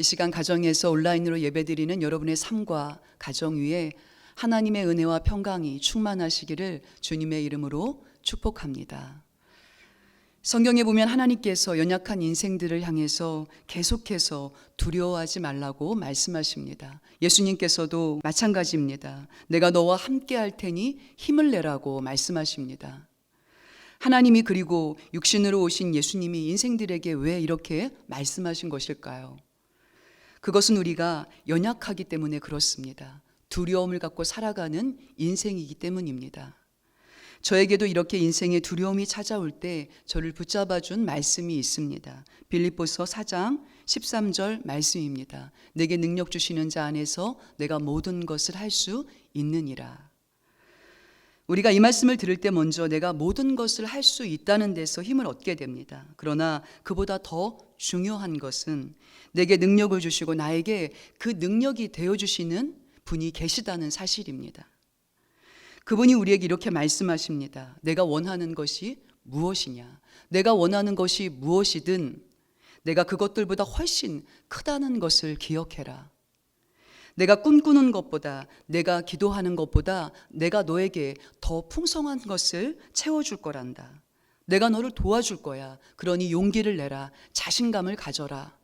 이 시간 가정에서 온라인으로 예배드리는 여러분의 삶과 가정 위에 하나님의 은혜와 평강이 충만하시기를 주님의 이름으로 축복합니다. 성경에 보면 하나님께서 연약한 인생들을 향해서 계속해서 두려워하지 말라고 말씀하십니다. 예수님께서도 마찬가지입니다. 내가 너와 함께 할 테니 힘을 내라고 말씀하십니다. 하나님이 그리고 육신으로 오신 예수님이 인생들에게 왜 이렇게 말씀하신 것일까요? 그것은 우리가 연약하기 때문에 그렇습니다. 두려움을 갖고 살아가는 인생이기 때문입니다. 저에게도 이렇게 인생의 두려움이 찾아올 때 저를 붙잡아준 말씀이 있습니다. 빌립보서 4장 13절 말씀입니다. 내게 능력 주시는 자 안에서 내가 모든 것을 할 수 있느니라. 우리가 이 말씀을 들을 때 먼저 내가 모든 것을 할 수 있다는 데서 힘을 얻게 됩니다. 그러나 그보다 더 중요한 것은 내게 능력을 주시고 나에게 그 능력이 되어주시는 분이 계시다는 사실입니다. 그분이 우리에게 이렇게 말씀하십니다. 내가 원하는 것이 무엇이냐? 내가 원하는 것이 무엇이든 내가 그것들보다 훨씬 크다는 것을 기억해라. 내가 꿈꾸는 것보다, 내가 기도하는 것보다 내가 너에게 더 풍성한 것을 채워줄 거란다. 내가 너를 도와줄 거야. 그러니 용기를 내라. 자신감을 가져라.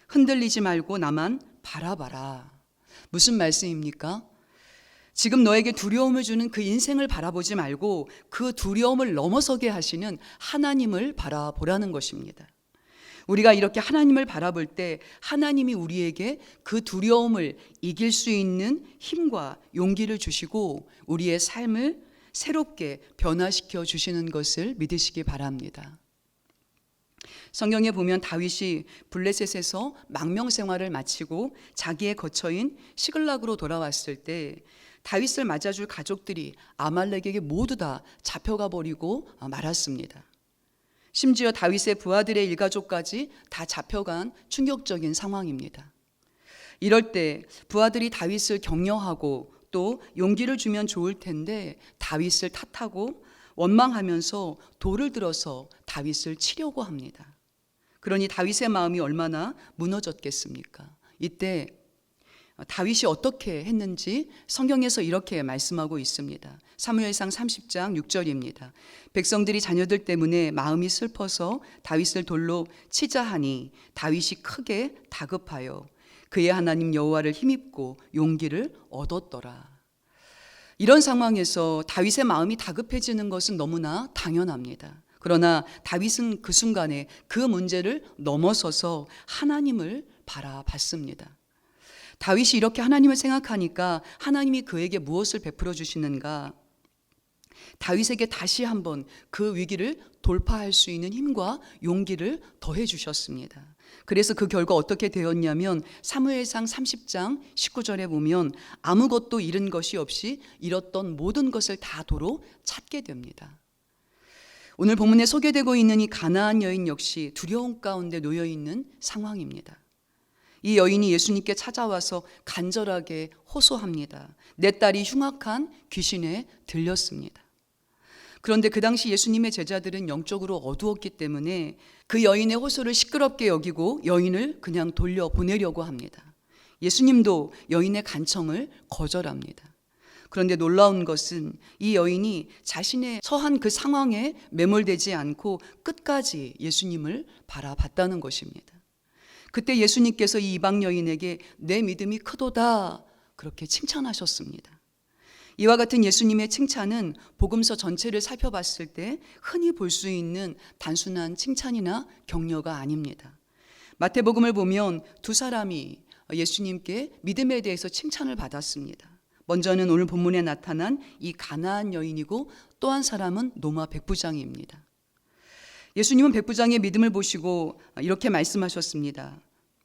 흔들리지 말고 나만 바라봐라. 무슨 말씀입니까? 지금 너에게 두려움을 주는 그 인생을 바라보지 말고 그 두려움을 넘어서게 하시는 하나님을 바라보라는 것입니다. 우리가 이렇게 하나님을 바라볼 때 하나님이 우리에게 그 두려움을 이길 수 있는 힘과 용기를 주시고 우리의 삶을 새롭게 변화시켜 주시는 것을 믿으시기 바랍니다. 성경에 보면 다윗이 블레셋에서 망명 생활을 마치고 자기의 거처인 시글락으로 돌아왔을 때 다윗을 맞아줄 가족들이 아말렉에게 모두 다 잡혀가 버리고 말았습니다. 심지어 다윗의 부하들의 일가족까지 다 잡혀간 충격적인 상황입니다. 이럴 때 부하들이 다윗을 격려하고 또 용기를 주면 좋을 텐데 다윗을 탓하고 원망하면서 돌을 들어서 다윗을 치려고 합니다. 그러니 다윗의 마음이 얼마나 무너졌겠습니까? 이때 다윗이 어떻게 했는지 성경에서 이렇게 말씀하고 있습니다. 사무엘상 30장 6절입니다. 백성들이 자녀들 때문에 마음이 슬퍼서 다윗을 돌로 치자 하니 다윗이 크게 다급하여 그의 하나님 여호와를 힘입고 용기를 얻었더라. 이런 상황에서 다윗의 마음이 다급해지는 것은 너무나 당연합니다. 그러나 다윗은 그 순간에 그 문제를 넘어서서 하나님을 바라봤습니다. 다윗이 이렇게 하나님을 생각하니까 하나님이 그에게 무엇을 베풀어 주시는가? 다윗에게 다시 한번 그 위기를 돌파할 수 있는 힘과 용기를 더해 주셨습니다. 그래서 그 결과 어떻게 되었냐면 사무엘상 30장 19절에 보면 아무것도 잃은 것이 없이 잃었던 모든 것을 다 도로 찾게 됩니다. 오늘 본문에 소개되고 있는 이 가나안 여인 역시 두려움 가운데 놓여 있는 상황입니다. 이 여인이 예수님께 찾아와서 간절하게 호소합니다. 내 딸이 흉악한 귀신에 들렸습니다. 그런데 그 당시 예수님의 제자들은 영적으로 어두웠기 때문에 그 여인의 호소를 시끄럽게 여기고 여인을 그냥 돌려보내려고 합니다. 예수님도 여인의 간청을 거절합니다. 그런데 놀라운 것은 이 여인이 자신의 처한 그 상황에 매몰되지 않고 끝까지 예수님을 바라봤다는 것입니다. 그때 예수님께서 이 이방 여인에게 내 믿음이 크도다 그렇게 칭찬하셨습니다. 이와 같은 예수님의 칭찬은 복음서 전체를 살펴봤을 때 흔히 볼 수 있는 단순한 칭찬이나 격려가 아닙니다. 마태복음을 보면 두 사람이 예수님께 믿음에 대해서 칭찬을 받았습니다. 먼저는 오늘 본문에 나타난 이 가나안 여인이고 또 한 사람은 노마 백부장입니다. 예수님은 백부장의 믿음을 보시고 이렇게 말씀하셨습니다.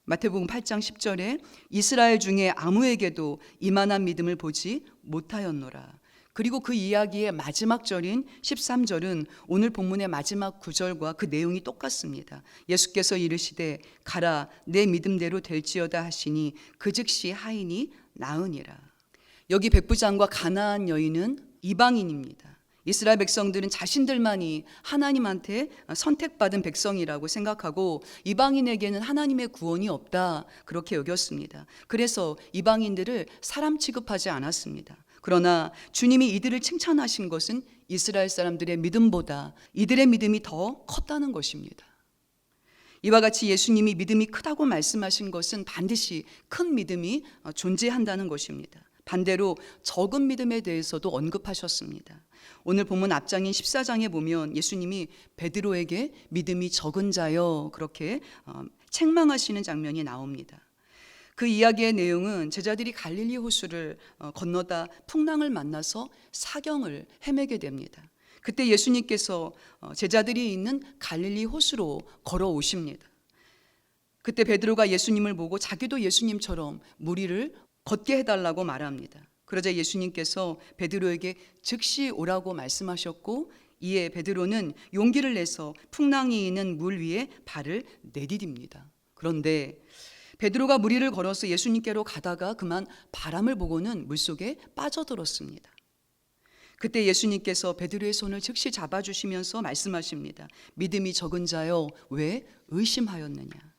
마태복음 8장 10절에 이스라엘 중에 아무에게도 이만한 믿음을 보지 못하였노라. 그리고 그 이야기의 마지막 절인 13절은 오늘 본문의 마지막 구절과 그 내용이 똑같습니다. 예수께서 이르시되 가라 내 믿음대로 될지어다 하시니 그 즉시 하인이 나으니라. 여기 백부장과 가나안 여인은 이방인입니다. 이스라엘 백성들은 자신들만이 하나님한테 선택받은 백성이라고 생각하고 이방인에게는 하나님의 구원이 없다, 그렇게 여겼습니다. 그래서 이방인들을 사람 취급하지 않았습니다. 그러나 주님이 이들을 칭찬하신 것은 이스라엘 사람들의 믿음보다 이들의 믿음이 더 컸다는 것입니다. 이와 같이 예수님이 믿음이 크다고 말씀하신 것은 반드시 큰 믿음이 존재한다는 것입니다. 반대로 적은 믿음에 대해서도 언급하셨습니다. 오늘 본문 앞장인 14장에 보면 예수님이 베드로에게 믿음이 적은 자여, 그렇게 책망하시는 장면이 나옵니다. 그 이야기의 내용은 제자들이 갈릴리 호수를 건너다 풍랑을 만나서 사경을 헤매게 됩니다. 그때 예수님께서 제자들이 있는 갈릴리 호수로 걸어오십니다. 그때 베드로가 예수님을 보고 자기도 예수님처럼 무리를 걷게 해달라고 말합니다. 그러자 예수님께서 베드로에게 즉시 오라고 말씀하셨고, 이에 베드로는 용기를 내서 풍랑이 있는 물 위에 발을 내디딥니다. 그런데 베드로가 무리를 걸어서 예수님께로 가다가 그만 바람을 보고는 물속에 빠져들었습니다. 그때 예수님께서 베드로의 손을 즉시 잡아주시면서 말씀하십니다. 믿음이 적은 자여, 왜 의심하였느냐.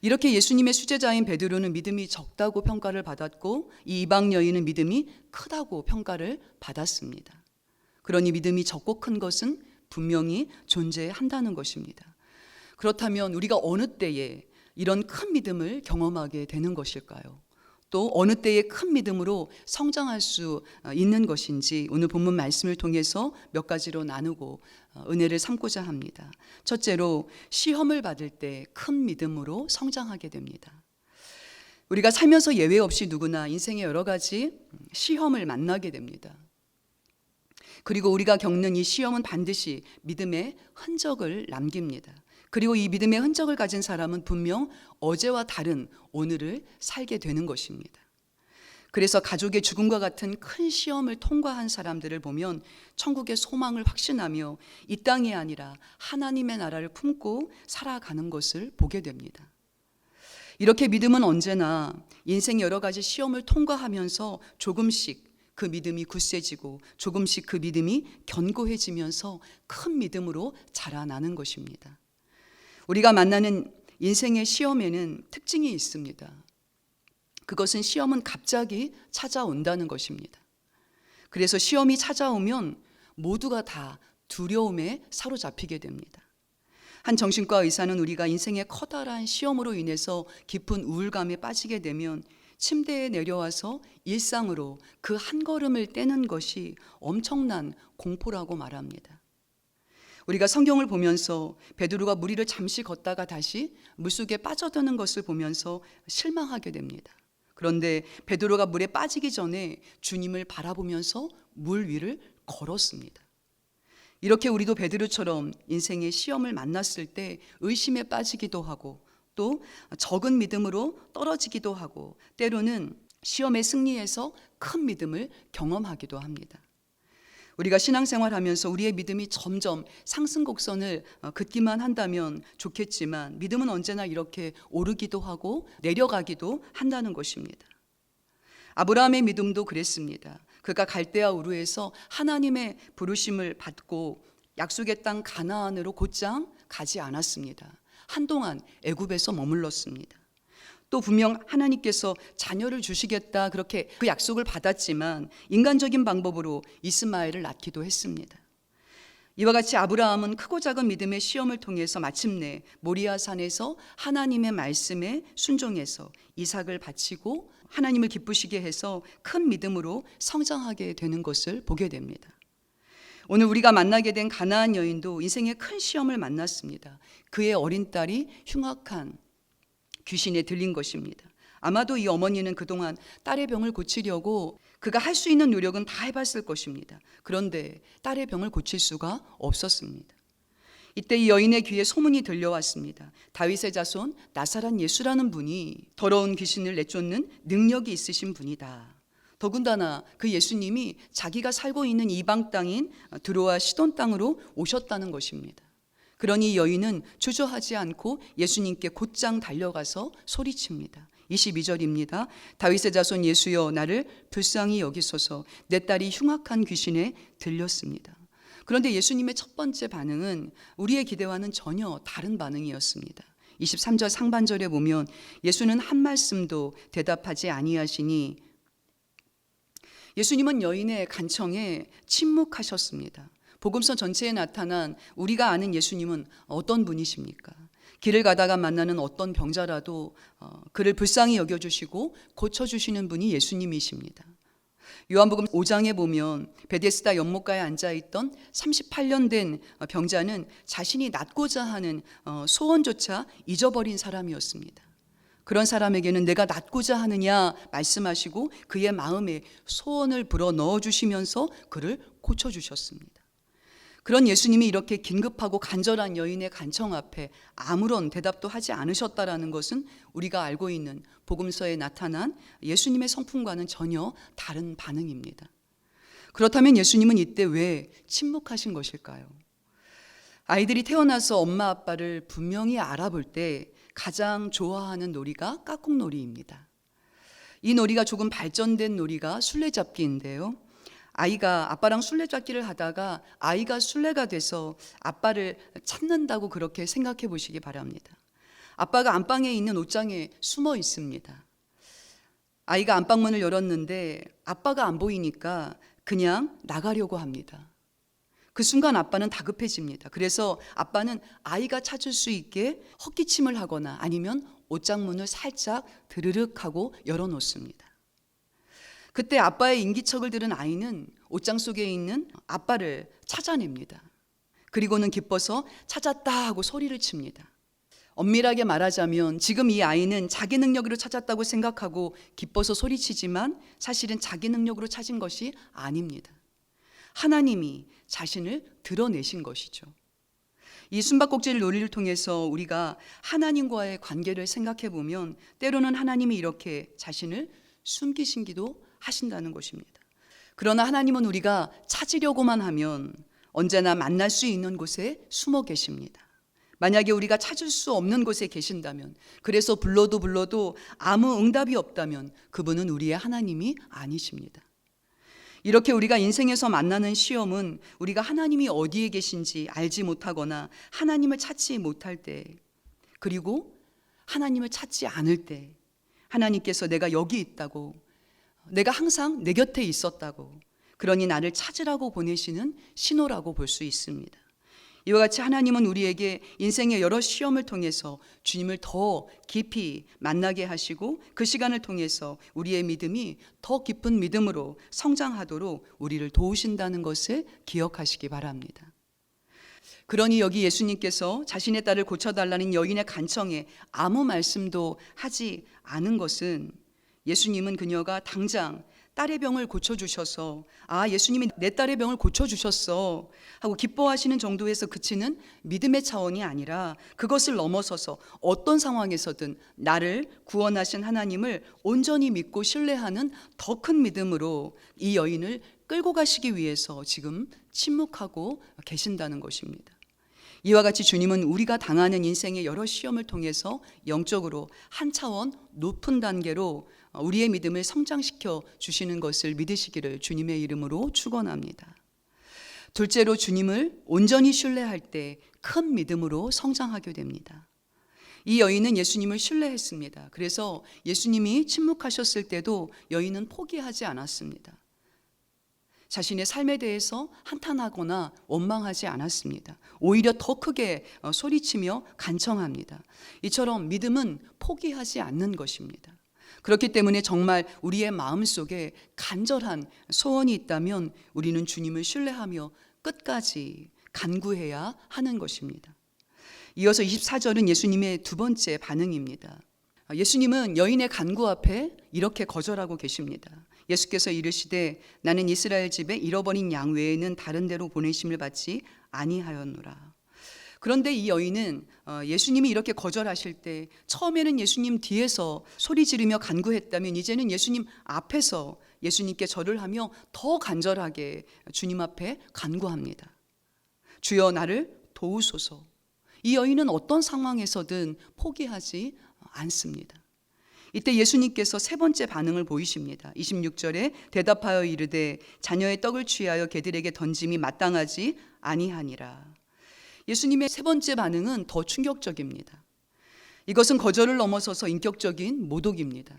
이렇게 예수님의 수제자인 베드로는 믿음이 적다고 평가를 받았고, 이 이방 여인은 믿음이 크다고 평가를 받았습니다. 그러니 믿음이 적고 큰 것은 분명히 존재한다는 것입니다. 그렇다면 우리가 어느 때에 이런 큰 믿음을 경험하게 되는 것일까요? 또 어느 때에 큰 믿음으로 성장할 수 있는 것인지 오늘 본문 말씀을 통해서 몇 가지로 나누고 은혜를 삼고자 합니다. 첫째로, 시험을 받을 때 큰 믿음으로 성장하게 됩니다. 우리가 살면서 예외 없이 누구나 인생의 여러 가지 시험을 만나게 됩니다. 그리고 우리가 겪는 이 시험은 반드시 믿음의 흔적을 남깁니다. 그리고 이 믿음의 흔적을 가진 사람은 분명 어제와 다른 오늘을 살게 되는 것입니다. 그래서 가족의 죽음과 같은 큰 시험을 통과한 사람들을 보면 천국의 소망을 확신하며 이 땅이 아니라 하나님의 나라를 품고 살아가는 것을 보게 됩니다. 이렇게 믿음은 언제나 인생 여러 가지 시험을 통과하면서 조금씩 그 믿음이 굳세지고 조금씩 그 믿음이 견고해지면서 큰 믿음으로 자라나는 것입니다. 우리가 만나는 인생의 시험에는 특징이 있습니다. 그것은 시험은 갑자기 찾아온다는 것입니다. 그래서 시험이 찾아오면 모두가 다 두려움에 사로잡히게 됩니다. 한 정신과 의사는 우리가 인생의 커다란 시험으로 인해서 깊은 우울감에 빠지게 되면 침대에 내려와서 일상으로 그 한 걸음을 떼는 것이 엄청난 공포라고 말합니다. 우리가 성경을 보면서 베드로가 무리를 잠시 걷다가 다시 물속에 빠져드는 것을 보면서 실망하게 됩니다. 그런데 베드로가 물에 빠지기 전에 주님을 바라보면서 물 위를 걸었습니다. 이렇게 우리도 베드로처럼 인생의 시험을 만났을 때 의심에 빠지기도 하고 또 적은 믿음으로 떨어지기도 하고 때로는 시험의 승리에서 큰 믿음을 경험하기도 합니다. 우리가 신앙생활하면서 우리의 믿음이 점점 상승 곡선을 긋기만 한다면 좋겠지만 믿음은 언제나 이렇게 오르기도 하고 내려가기도 한다는 것입니다. 아브라함의 믿음도 그랬습니다. 그가 갈대아 우르에서 하나님의 부르심을 받고 약속의 땅 가나안으로 곧장 가지 않았습니다. 한동안 애굽에서 머물렀습니다. 또 분명 하나님께서 자녀를 주시겠다 그렇게 그 약속을 받았지만 인간적인 방법으로 이스마엘을 낳기도 했습니다. 이와 같이 아브라함은 크고 작은 믿음의 시험을 통해서 마침내 모리아 산에서 하나님의 말씀에 순종해서 이삭을 바치고 하나님을 기쁘시게 해서 큰 믿음으로 성장하게 되는 것을 보게 됩니다. 오늘 우리가 만나게 된 가나안 여인도 인생의 큰 시험을 만났습니다. 그의 어린 딸이 흉악한 귀신에 들린 것입니다. 아마도 이 어머니는 그동안 딸의 병을 고치려고 그가 할 수 있는 노력은 다 해봤을 것입니다. 그런데 딸의 병을 고칠 수가 없었습니다. 이때 이 여인의 귀에 소문이 들려왔습니다. 다윗의 자손 나사렛 예수라는 분이 더러운 귀신을 내쫓는 능력이 있으신 분이다. 더군다나 그 예수님이 자기가 살고 있는 이방 땅인 드로아 시돈 땅으로 오셨다는 것입니다. 그러니 여인은 주저하지 않고 예수님께 곧장 달려가서 소리칩니다. 22절입니다. 다윗의 자손 예수여 나를 불쌍히 여기소서 내 딸이 흉악한 귀신에 들렸습니다. 그런데 예수님의 첫 번째 반응은 우리의 기대와는 전혀 다른 반응이었습니다. 23절 상반절에 보면 예수는 한 말씀도 대답하지 아니하시니 예수님은 여인의 간청에 침묵하셨습니다. 복음서 전체에 나타난 우리가 아는 예수님은 어떤 분이십니까? 길을 가다가 만나는 어떤 병자라도 그를 불쌍히 여겨주시고 고쳐주시는 분이 예수님이십니다. 요한복음 5장에 보면 베데스다 연못가에 앉아있던 38년 된 병자는 자신이 낫고자 하는 소원조차 잊어버린 사람이었습니다. 그런 사람에게는 내가 낫고자 하느냐 말씀하시고 그의 마음에 소원을 불어 넣어주시면서 그를 고쳐주셨습니다. 그런 예수님이 이렇게 긴급하고 간절한 여인의 간청 앞에 아무런 대답도 하지 않으셨다라는 것은 우리가 알고 있는 복음서에 나타난 예수님의 성품과는 전혀 다른 반응입니다. 그렇다면 예수님은 이때 왜 침묵하신 것일까요? 아이들이 태어나서 엄마 아빠를 분명히 알아볼 때 가장 좋아하는 놀이가 깍꿍놀이입니다. 이 놀이가 조금 발전된 놀이가 술래잡기인데요. 아이가 아빠랑 술래잡기를 하다가 아이가 술래가 돼서 아빠를 찾는다고 그렇게 생각해 보시기 바랍니다. 아빠가 안방에 있는 옷장에 숨어 있습니다. 아이가 안방문을 열었는데 아빠가 안 보이니까 그냥 나가려고 합니다. 그 순간 아빠는 다급해집니다. 그래서 아빠는 아이가 찾을 수 있게 헛기침을 하거나 아니면 옷장문을 살짝 드르륵 하고 열어놓습니다. 그때 아빠의 인기척을 들은 아이는 옷장 속에 있는 아빠를 찾아냅니다. 그리고는 기뻐서 찾았다 하고 소리를 칩니다. 엄밀하게 말하자면 지금 이 아이는 자기 능력으로 찾았다고 생각하고 기뻐서 소리치지만 사실은 자기 능력으로 찾은 것이 아닙니다. 하나님이 자신을 드러내신 것이죠. 이 숨바꼭질 놀이를 통해서 우리가 하나님과의 관계를 생각해 보면 때로는 하나님이 이렇게 자신을 숨기시기도 하신다는 것입니다. 그러나 하나님은 우리가 찾으려고만 하면 언제나 만날 수 있는 곳에 숨어 계십니다. 만약에 우리가 찾을 수 없는 곳에 계신다면, 그래서 불러도 아무 응답이 없다면 그분은 우리의 하나님이 아니십니다. 이렇게 우리가 인생에서 만나는 시험은 우리가 하나님이 어디에 계신지 알지 못하거나 하나님을 찾지 못할 때, 그리고 하나님을 찾지 않을 때 하나님께서 내가 여기 있다고, 내가 항상 내 곁에 있었다고, 그러니 나를 찾으라고 보내시는 신호라고 볼 수 있습니다. 이와 같이 하나님은 우리에게 인생의 여러 시험을 통해서 주님을 더 깊이 만나게 하시고 그 시간을 통해서 우리의 믿음이 더 깊은 믿음으로 성장하도록 우리를 도우신다는 것을 기억하시기 바랍니다. 그러니 여기 예수님께서 자신의 딸을 고쳐달라는 여인의 간청에 아무 말씀도 하지 않은 것은 예수님은 그녀가 당장 딸의 병을 고쳐주셔서 예수님이 내 딸의 병을 고쳐주셨어 하고 기뻐하시는 정도에서 그치는 믿음의 차원이 아니라 그것을 넘어서서 어떤 상황에서든 나를 구원하신 하나님을 온전히 믿고 신뢰하는 더 큰 믿음으로 이 여인을 끌고 가시기 위해서 지금 침묵하고 계신다는 것입니다. 이와 같이 주님은 우리가 당하는 인생의 여러 시험을 통해서 영적으로 한 차원 높은 단계로 우리의 믿음을 성장시켜 주시는 것을 믿으시기를 주님의 이름으로 축원합니다. 둘째로 주님을 온전히 신뢰할 때 큰 믿음으로 성장하게 됩니다. 이 여인은 예수님을 신뢰했습니다. 그래서 예수님이 침묵하셨을 때도 여인은 포기하지 않았습니다. 자신의 삶에 대해서 한탄하거나 원망하지 않았습니다. 오히려 더 크게 소리치며 간청합니다. 이처럼 믿음은 포기하지 않는 것입니다. 그렇기 때문에 정말 우리의 마음속에 간절한 소원이 있다면 우리는 주님을 신뢰하며 끝까지 간구해야 하는 것입니다. 이어서 24절은 예수님의 두 번째 반응입니다. 예수님은 여인의 간구 앞에 이렇게 거절하고 계십니다. 예수께서 이르시되 나는 이스라엘 집에 잃어버린 양 외에는 다른 데로 보내심을 받지 아니하였노라. 그런데 이 여인은 예수님이 이렇게 거절하실 때 처음에는 예수님 뒤에서 소리 지르며 간구했다면 이제는 예수님 앞에서 예수님께 절을 하며 더 간절하게 주님 앞에 간구합니다. 주여 나를 도우소서. 이 여인은 어떤 상황에서든 포기하지 않습니다. 이때 예수님께서 세 번째 반응을 보이십니다. 26절에 대답하여 이르되 자녀의 떡을 취하여 개들에게 던짐이 마땅하지 아니하니라. 예수님의 세 번째 반응은 더 충격적입니다. 이것은 거절을 넘어서서 인격적인 모독입니다.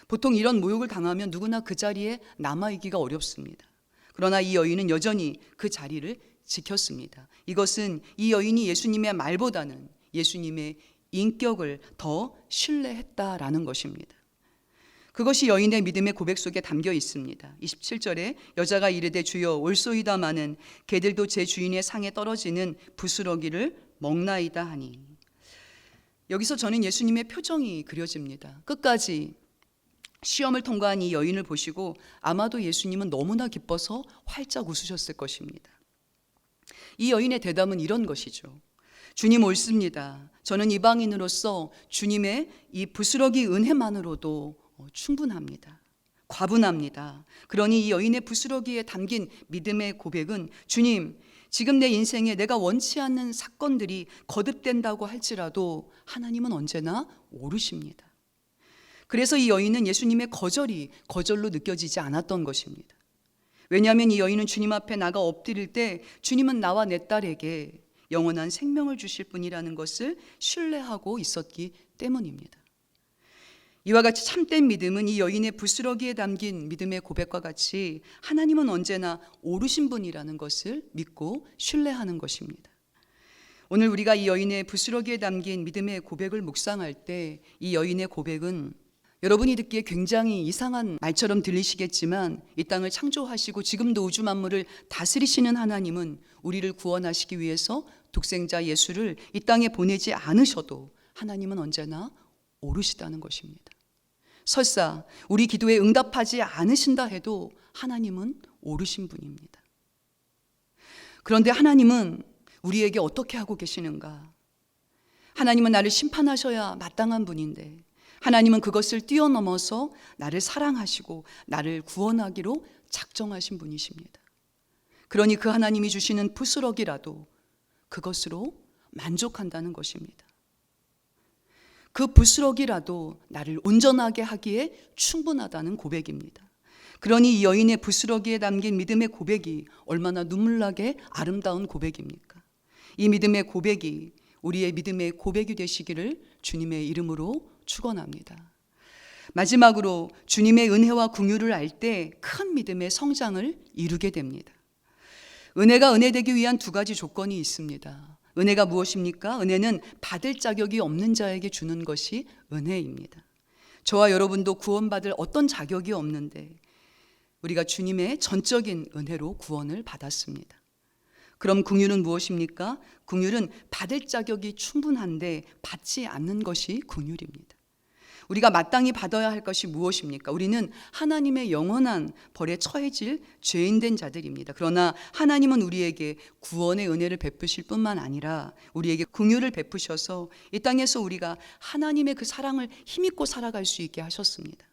보통 이런 모욕을 당하면 누구나 그 자리에 남아있기가 어렵습니다. 그러나 이 여인은 여전히 그 자리를 지켰습니다. 이것은 이 여인이 예수님의 말보다는 예수님의 인격을 더 신뢰했다라는 것입니다. 그것이 여인의 믿음의 고백 속에 담겨 있습니다. 27절에 여자가 이르되 주여 올소이다마는 개들도 제 주인의 상에 떨어지는 부스러기를 먹나이다 하니. 여기서 저는 예수님의 표정이 그려집니다. 끝까지 시험을 통과한 이 여인을 보시고 아마도 예수님은 너무나 기뻐서 활짝 웃으셨을 것입니다. 이 여인의 대답은 이런 것이죠. 주님 옳습니다. 저는 이방인으로서 주님의 이 부스러기 은혜만으로도 충분합니다. 과분합니다. 그러니 이 여인의 부스러기에 담긴 믿음의 고백은 주님, 지금 내 인생에 내가 원치 않는 사건들이 거듭된다고 할지라도 하나님은 언제나 옳으십니다. 그래서 이 여인은 예수님의 거절이 거절로 느껴지지 않았던 것입니다. 왜냐하면 이 여인은 주님 앞에 나가 엎드릴 때 주님은 나와 내 딸에게 영원한 생명을 주실 분이라는 것을 신뢰하고 있었기 때문입니다. 이와 같이 참된 믿음은 이 여인의 부스러기에 담긴 믿음의 고백과 같이 하나님은 언제나 옳으신 분이라는 것을 믿고 신뢰하는 것입니다. 오늘 우리가 이 여인의 부스러기에 담긴 믿음의 고백을 묵상할 때 이 여인의 고백은 여러분이 듣기에 굉장히 이상한 말처럼 들리시겠지만 이 땅을 창조하시고 지금도 우주 만물을 다스리시는 하나님은 우리를 구원하시기 위해서 독생자 예수를 이 땅에 보내지 않으셔도 하나님은 언제나 옳으시다는 것입니다. 설사 우리 기도에 응답하지 않으신다 해도 하나님은 옳으신 분입니다. 그런데 하나님은 우리에게 어떻게 하고 계시는가? 하나님은 나를 심판하셔야 마땅한 분인데 하나님은 그것을 뛰어넘어서 나를 사랑하시고 나를 구원하기로 작정하신 분이십니다. 그러니 그 하나님이 주시는 부스러기라도 그것으로 만족한다는 것입니다. 그 부스러기라도 나를 온전하게 하기에 충분하다는 고백입니다. 그러니 이 여인의 부스러기에 담긴 믿음의 고백이 얼마나 눈물나게 아름다운 고백입니까? 이 믿음의 고백이 우리의 믿음의 고백이 되시기를 주님의 이름으로 축원합니다. 마지막으로 주님의 은혜와 긍휼을 알 때 큰 믿음의 성장을 이루게 됩니다. 은혜가 은혜되기 위한 두 가지 조건이 있습니다. 은혜가 무엇입니까? 은혜는 받을 자격이 없는 자에게 주는 것이 은혜입니다. 저와 여러분도 구원받을 어떤 자격이 없는데 우리가 주님의 전적인 은혜로 구원을 받았습니다. 그럼 긍휼은 무엇입니까? 긍휼은 받을 자격이 충분한데 받지 않는 것이 긍휼입니다. 우리가 마땅히 받아야 할 것이 무엇입니까? 우리는 하나님의 영원한 벌에 처해질 죄인된 자들입니다. 그러나 하나님은 우리에게 구원의 은혜를 베푸실 뿐만 아니라 우리에게 긍휼을 베푸셔서 이 땅에서 우리가 하나님의 그 사랑을 힘입고 살아갈 수 있게 하셨습니다.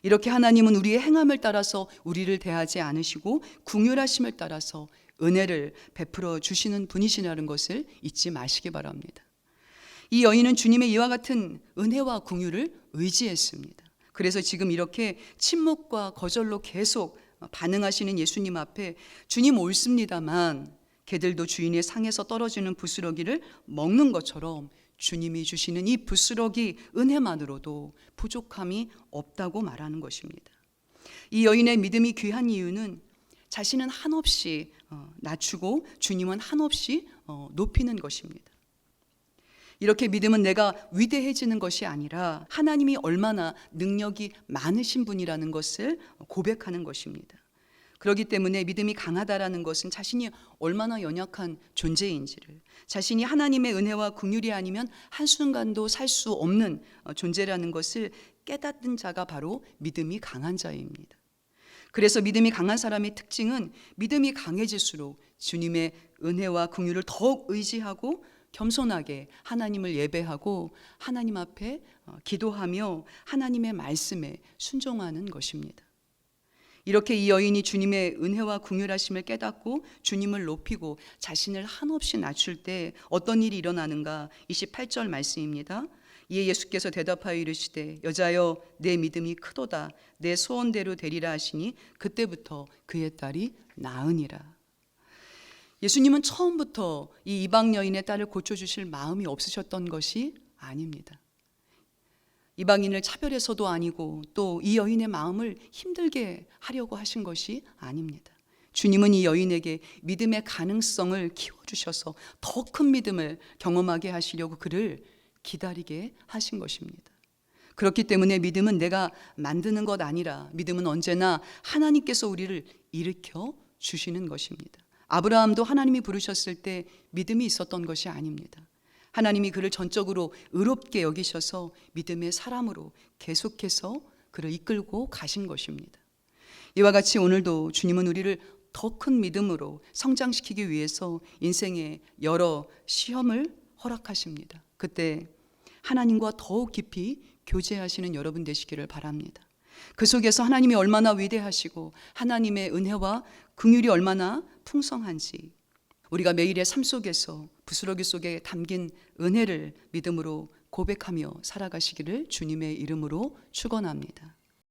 이렇게 하나님은 우리의 행함을 따라서 우리를 대하지 않으시고 긍휼하심을 따라서 은혜를 베풀어 주시는 분이시라는 것을 잊지 마시기 바랍니다. 이 여인은 주님의 이와 같은 은혜와 긍휼을 의지했습니다. 그래서 지금 이렇게 침묵과 거절로 계속 반응하시는 예수님 앞에 주님 옳습니다만 개들도 주인의 상에서 떨어지는 부스러기를 먹는 것처럼 주님이 주시는 이 부스러기 은혜만으로도 부족함이 없다고 말하는 것입니다. 이 여인의 믿음이 귀한 이유는 자신은 한없이 낮추고 주님은 한없이 높이는 것입니다. 이렇게 믿음은 내가 위대해지는 것이 아니라 하나님이 얼마나 능력이 많으신 분이라는 것을 고백하는 것입니다. 그렇기 때문에 믿음이 강하다라는 것은 자신이 얼마나 연약한 존재인지를, 자신이 하나님의 은혜와 긍휼이 아니면 한순간도 살 수 없는 존재라는 것을 깨닫는 자가 바로 믿음이 강한 자입니다. 그래서 믿음이 강한 사람의 특징은 믿음이 강해질수록 주님의 은혜와 긍휼을 더욱 의지하고 겸손하게 하나님을 예배하고 하나님 앞에 기도하며 하나님의 말씀에 순종하는 것입니다. 이렇게 이 여인이 주님의 은혜와 긍휼하심을 깨닫고 주님을 높이고 자신을 한없이 낮출 때 어떤 일이 일어나는가? 28절 말씀입니다. 이에 예수께서 대답하여 이르시되 여자여 내 믿음이 크도다 내 소원대로 되리라 하시니 그때부터 그의 딸이 나으니라. 예수님은 처음부터 이 이방 여인의 딸을 고쳐주실 마음이 없으셨던 것이 아닙니다. 이방인을 차별해서도 아니고 또 이 여인의 마음을 힘들게 하려고 하신 것이 아닙니다. 주님은 이 여인에게 믿음의 가능성을 키워주셔서 더 큰 믿음을 경험하게 하시려고 그를 기다리게 하신 것입니다. 그렇기 때문에 믿음은 내가 만드는 것 아니라 믿음은 언제나 하나님께서 우리를 일으켜 주시는 것입니다. 아브라함도 하나님이 부르셨을 때 믿음이 있었던 것이 아닙니다. 하나님이 그를 전적으로 의롭게 여기셔서 믿음의 사람으로 계속해서 그를 이끌고 가신 것입니다. 이와 같이 오늘도 주님은 우리를 더 큰 믿음으로 성장시키기 위해서 인생의 여러 시험을 허락하십니다. 그때 하나님과 더욱 깊이 교제하시는 여러분 되시기를 바랍니다. 그 속에서 하나님이 얼마나 위대하시고 하나님의 은혜와 긍휼이 얼마나 풍성한지 우리가 매일의 삶 속에서 부스러기 속에 담긴 은혜를 믿음으로 고백하며 살아가시기를 주님의 이름으로 축원합니다.